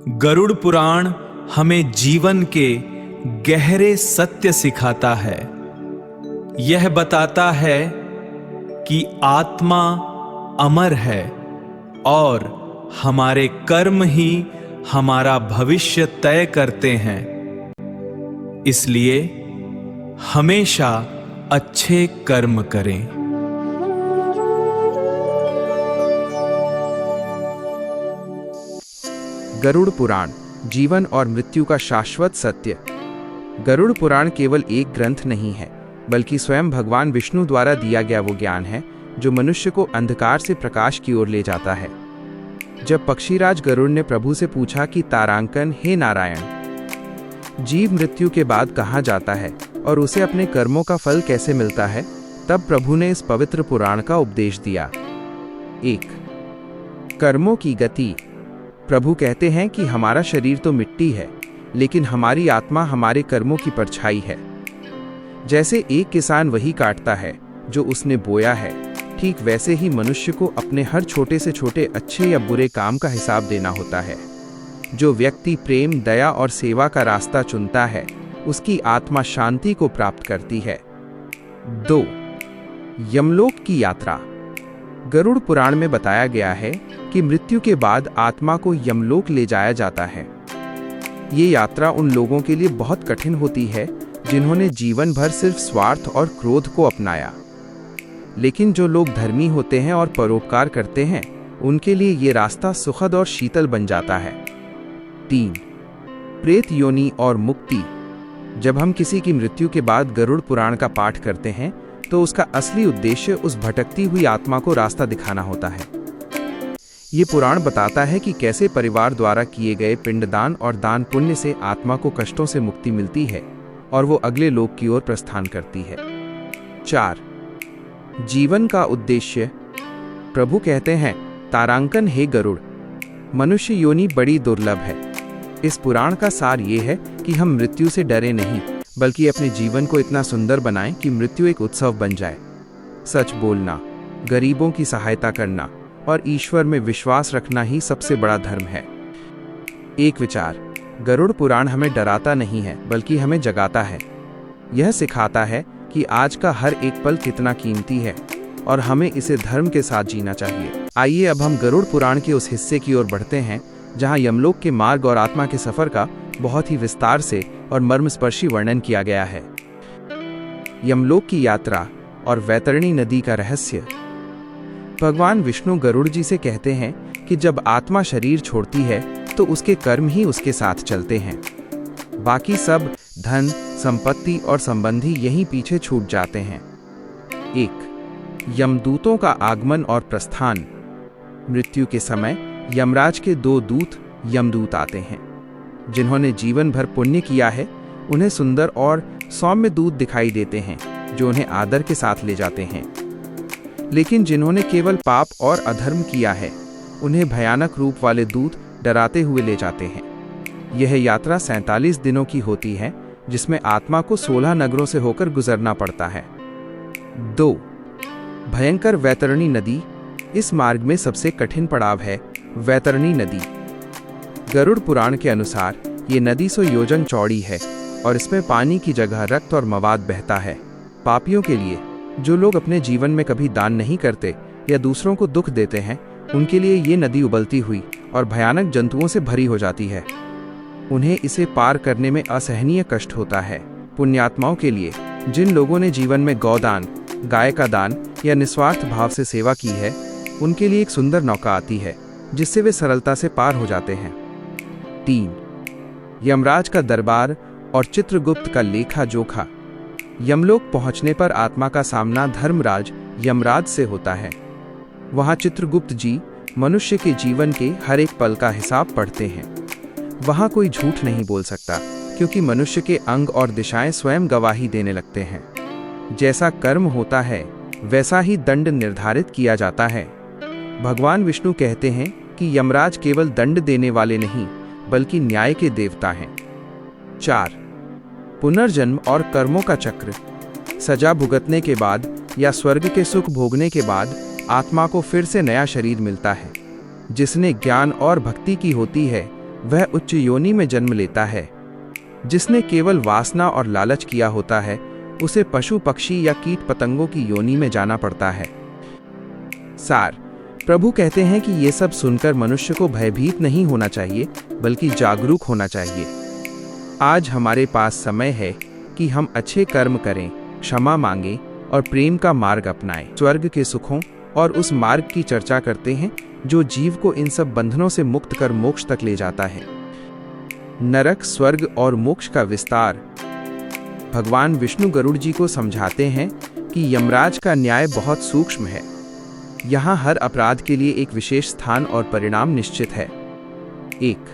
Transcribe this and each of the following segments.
गरुड़ पुराण हमें जीवन के गहरे सत्य सिखाता है। यह बताता है कि आत्मा अमर है और हमारे कर्म ही हमारा भविष्य तय करते हैं। इसलिए हमेशा अच्छे कर्म करें। गरुड़ पुराण, जीवन और मृत्यु का शाश्वत सत्य। गरुड़ पुराण केवल एक ग्रंथ नहीं है, बल्कि स्वयं भगवान विष्णु द्वारा दिया गया वो ज्ञान है जो मनुष्य को अंधकार से प्रकाश की ओर ले जाता है। जब पक्षीराज गरुड़ ने प्रभु से पूछा कि तारांकन, हे नारायण, जीव मृत्यु के बाद कहाँ जाता है और उसे अपने कर्मों का फल कैसे मिलता है, तब प्रभु ने इस पवित्र पुराण का उपदेश दिया। 1. कर्मों की गति। प्रभु कहते हैं कि हमारा शरीर तो मिट्टी है, लेकिन हमारी आत्मा हमारे कर्मों की परछाई है। जैसे एक किसान वही काटता है जो उसने बोया है, ठीक वैसे ही मनुष्य को अपने हर छोटे से छोटे अच्छे या बुरे काम का हिसाब देना होता है। जो व्यक्ति प्रेम, दया और सेवा का रास्ता चुनता है, उसकी आत्मा शांति को प्राप्त करती है। 2. यमलोक की यात्रा। गरुड़ पुराण में बताया गया है कि मृत्यु के बाद आत्मा को यमलोक ले जाया जाता है। ये यात्रा उन लोगों के लिए बहुत कठिन होती है जिन्होंने जीवन भर सिर्फ स्वार्थ और क्रोध को अपनाया। लेकिन जो लोग धर्मी होते हैं और परोपकार करते हैं, उनके लिए ये रास्ता सुखद और शीतल बन जाता है। 3. प्रेत योनि और मुक्ति। जब हम किसी की मृत्यु के बाद गरुड़ पुराण का पाठ करते हैं, तो उसका असली उद्देश्य उस भटकती हुई आत्मा को रास्ता दिखाना होता है। ये पुराण बताता है कि कैसे परिवार द्वारा किए गए पिंडदान और दान पुण्य से आत्मा को कष्टों से मुक्ति मिलती है और वो अगले लोक की ओर प्रस्थान करती है। 4. जीवन का उद्देश्य। प्रभु कहते हैं, तारांकन, हे गरुड़, मनुष्य योनि बड़ी दुर्लभ है। इस पुराण का सार ये है कि हम मृत्यु से डरे नहीं, बल्कि अपने जीवन को इतना सुंदर बनाएं कि मृत्यु एक उत्सव बन जाए। सच बोलना, गरीबों की सहायता करना और ईश्वर में विश्वास रखना ही सबसे बड़ा धर्म है। एक विचार। गरुड़ पुराण हमें डराता नहीं है, बल्कि हमें जगाता है। यह सिखाता है कि आज का हर एक पल कितना कीमती है और हमें इसे धर्म के साथ जीना चाहिए। आइए अब हम गरुड़ पुराण के उस हिस्से की ओर बढ़ते हैं जहां यमलोक के मार्ग और आत्मा के सफर का बहुत ही विस्तार से और मर्मस्पर्शी वर्णन किया गया है। यमलोक की यात्रा और वैतरणी नदी का रहस्य। भगवान विष्णु गरुड़ जी से कहते हैं कि जब आत्मा शरीर छोड़ती है तो उसके कर्म ही उसके साथ चलते हैं। बाकी सब धन, संपत्ति और संबंधी यहीं पीछे छूट जाते हैं। 1. यमदूतों का आगमन और प्रस्थान। मृत्यु के समय यमराज के 2 दूत यमदूत आते हैं। जिन्होंने जीवन भर पुण्य किया है, उन्हें सुंदर और सौम्य दूत दिखाई देते हैं जो उन्हें आदर के साथ ले जाते हैं। लेकिन जिन्होंने केवल पाप और अधर्म किया है, उन्हें भयानक रूप वाले दूत डराते हुए ले जाते हैं। यह यात्रा 47 दिनों की होती है, जिसमें आत्मा को 16 नगरों से होकर गुजरना पड़ता है। 2. भयंकर वैतरणी नदी। इस मार्ग में सबसे कठिन पड़ाव है वैतरणी नदी। गरुड़ पुराण के अनुसार ये नदी 100 योजन चौड़ी है और इसमें पानी की जगह रक्त और मवाद बहता है। पापियों के लिए, जो लोग अपने जीवन में कभी दान नहीं करते या दूसरों को दुख देते हैं, उनके लिए ये नदी उबलती हुई और भयानक जंतुओं से भरी हो जाती है। उन्हें इसे पार करने में असहनीय कष्ट होता है। पुण्यात्माओं के लिए, जिन लोगों ने जीवन में गौदान, गाय का दान या निस्वार्थ भाव से सेवा की है, उनके लिए एक सुंदर नौका आती है जिससे वे सरलता से पार हो जाते हैं। 3. यमराज का दरबार और चित्रगुप्त का लेखा जोखा। यमलोक पहुंचने पर आत्मा का सामना धर्मराज यमराज से होता है। वहां चित्रगुप्त जी मनुष्य के जीवन के हर एक पल का हिसाब पढ़ते हैं। वहां कोई झूठ नहीं बोल सकता, क्योंकि मनुष्य के अंग और दिशाएं स्वयं गवाही देने लगते हैं। जैसा कर्म होता है, वैसा ही दंड निर्धारित किया जाता है। भगवान विष्णु कहते हैं कि यमराज केवल दंड देने वाले नहीं, बल्कि न्याय के देवता हैं। 4. पुनर्जन्म और कर्मों का चक्र। सजा भुगतने के बाद या स्वर्ग के सुख भोगने के बाद आत्मा को फिर से नया शरीर मिलता है। जिसने ज्ञान और भक्ति की होती है, वह उच्च योनि में जन्म लेता है। जिसने केवल वासना और लालच किया होता है उसे पशु पक्षी या कीट पतंगों की योनि में जाना पड़ता है। सार, प्रभु कहते हैं कि ये सब सुनकर मनुष्य को भयभीत नहीं होना चाहिए बल्कि जागरूक होना चाहिए। आज हमारे पास समय है कि हम अच्छे कर्म करें, क्षमा मांगें और प्रेम का मार्ग अपनाएं। स्वर्ग के सुखों और उस मार्ग की चर्चा करते हैं जो जीव को इन सब बंधनों से मुक्त कर मोक्ष तक ले जाता है। नरक, स्वर्ग और मोक्ष का विस्तार भगवान विष्णु गरुड़ जी को समझाते हैं कि यमराज का न्याय बहुत सूक्ष्म है। यहाँ हर अपराध के लिए एक विशेष स्थान और परिणाम निश्चित है। 1.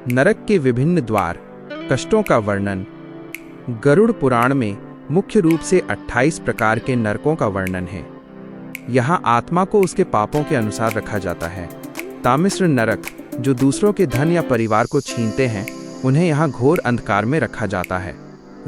नरक के विभिन्न द्वार, कष्टों का वर्णन। गरुड़ पुराण में मुख्य रूप से 28 प्रकार के नरकों का वर्णन है। यहाँ आत्मा को उसके पापों के अनुसार रखा जाता है। तामिश्र नरक, जो दूसरों के धन या परिवार को छीनते हैं, उन्हें यहाँ घोर अंधकार में रखा जाता है।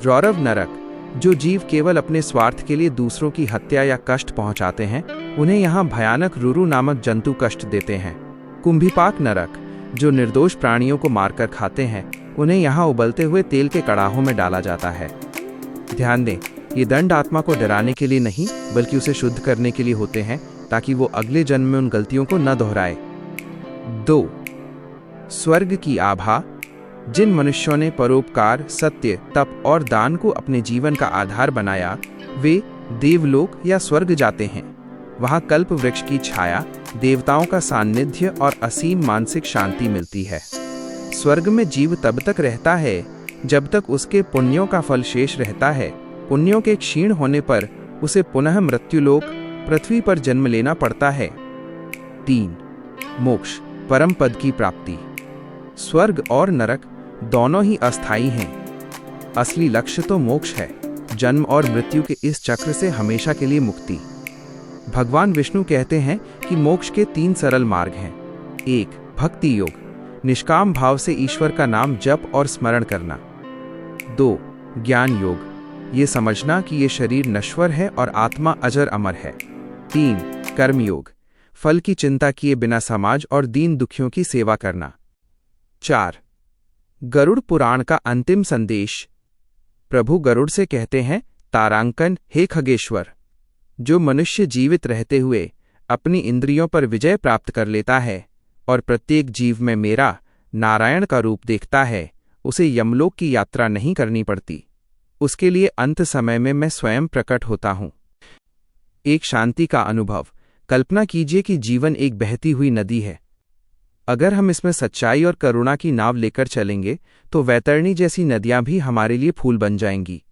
रौरव नरक, जो जीव केवल अपने स्वार्थ के लिए दूसरों की हत्या या कष्ट पहुंचाते हैं, उन्हें यहाँ भयानक रुरु नामक जंतु कष्ट देते हैं। कुंभीपाक नरक, जो निर्दोष प्राणियों को मारकर खाते हैं, उन्हें यहाँ उबलते हुए तेल के कड़ाहों में डाला जाता है। ध्यान दें, ये दंड आत्मा को डराने के लिए नहीं बल्कि उसे शुद्ध करने के लिए होते हैं ताकि वो अगले जन्म में उन गलतियों को न दोहराए। 2. स्वर्ग की आभा। जिन मनुष्यों ने परोपकार, सत्य, तप और दान को अपने जीवन का आधार बनाया, वे देवलोक या स्वर्ग जाते हैं। वहाँ कल्प वृक्ष की छाया, देवताओं का सान्निध्य और असीम मानसिक शांति मिलती है। स्वर्ग में जीव तब तक रहता है जब तक उसके पुण्यों का फल शेष रहता है। पुण्यों के क्षीण होने पर उसे पुनः मृत्युलोक, पृथ्वी पर जन्म लेना पड़ता है। 3. मोक्ष, परम पद की प्राप्ति। स्वर्ग और नरक दोनों ही अस्थायी हैं। असली लक्ष्य तो मोक्ष है, जन्म और मृत्यु के इस चक्र से हमेशा के लिए मुक्ति। भगवान विष्णु कहते हैं कि मोक्ष के 3 सरल मार्ग हैं। 1. भक्ति योग, निष्काम भाव से ईश्वर का नाम जप और स्मरण करना। 2. ज्ञान योग, ये समझना कि ये शरीर नश्वर है और आत्मा अजर अमर है। 3. कर्म योग, फल की चिंता किए बिना समाज और दीन दुखियों की सेवा करना। 4. गरुड़ पुराण का अंतिम संदेश। प्रभु गरुड़ से कहते हैं, तारांकन, हे खगेश्वर, जो मनुष्य जीवित रहते हुए अपनी इंद्रियों पर विजय प्राप्त कर लेता है और प्रत्येक जीव में मेरा, नारायण का रूप देखता है, उसे यमलोक की यात्रा नहीं करनी पड़ती। उसके लिए अंत समय में मैं स्वयं प्रकट होता हूँ। एक शांति का अनुभव। कल्पना कीजिए कि जीवन एक बहती हुई नदी है। अगर हम इसमें सच्चाई और करुणा की नाव लेकर चलेंगे तो वैतरणी जैसी नदियां भी हमारे लिए फूल बन जाएंगी।